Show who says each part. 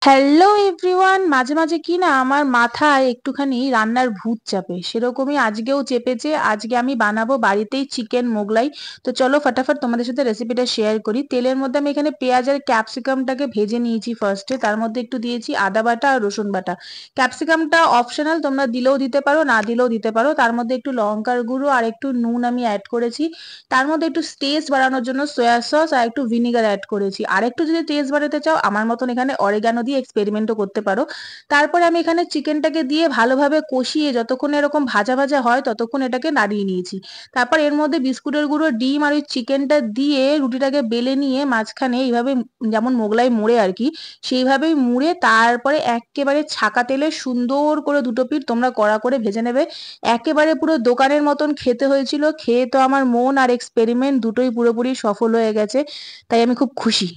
Speaker 1: Hello everyone, মাঝে মাঝে কি না আমার মাথায় একটুখানি রান্নার ভূত চাপে, সেরকমই আজকেও চেপেছে। আজকে আমি বানাবো বাড়িতেই চিকেন মোগলাই। তো চলো ফটাফট তোমাদের সাথে রেসিপিটা শেয়ার করি। তেলের মধ্যে আমি এখানে পেঁয়াজ আর ক্যাপসিকামটাকে ভেজে নিয়েছি ফার্স্টে, তার মধ্যে একটু দিয়েছি আদা বাটা আর রসুন বাটা। ক্যাপসিকামটা অপশনাল, তোমরা দিলেও দিতে পারো না দিলেও দিতে পারো। তার মধ্যে একটু লঙ্কার গুঁড়ো আর একটু নুন আমি অ্যাড করেছি। তার মধ্যে একটু টেস্ট বাড়ানোর জন্য সয়া সস আর একটু ভিনিগার অ্যাড করেছি। আর একটু যদি টেস্ট বাড়াতে চাও আমার মতন এখানে অরিগানো দিয়ে এক্সপেরিমেন্টও করতে পারো। তারপরে আমি এখানে চিকেনটাকে দিয়ে ভালোভাবে কষিয়ে যতক্ষণ এরকম ভাজা ভাজা হয় ততক্ষণ এটাকে নাড়িয়ে নিয়েছি। তারপর এর মধ্যে বিস্কুটের গুঁড়ো, ডিম আর ওই চিকেনটা দিয়ে রুটিটাকে বেলে নিয়ে মাঝখানে এইভাবে যেমন মোগলাই মুড়ে আর কি, সেইভাবেই মুড়ে তারপরে একেবারে ছাকা তেলে সুন্দর করে দুটো পিঠ তোমরা কড়া করে ভেজে নেবে। একেবারে পুরো দোকানের মতন খেতে হয়েছিল। খেয়ে তো আমার মন আর এক্সপেরিমেন্ট দুটোই পুরোপুরি সফল হয়ে গেছে, তাই আমি খুব খুশি।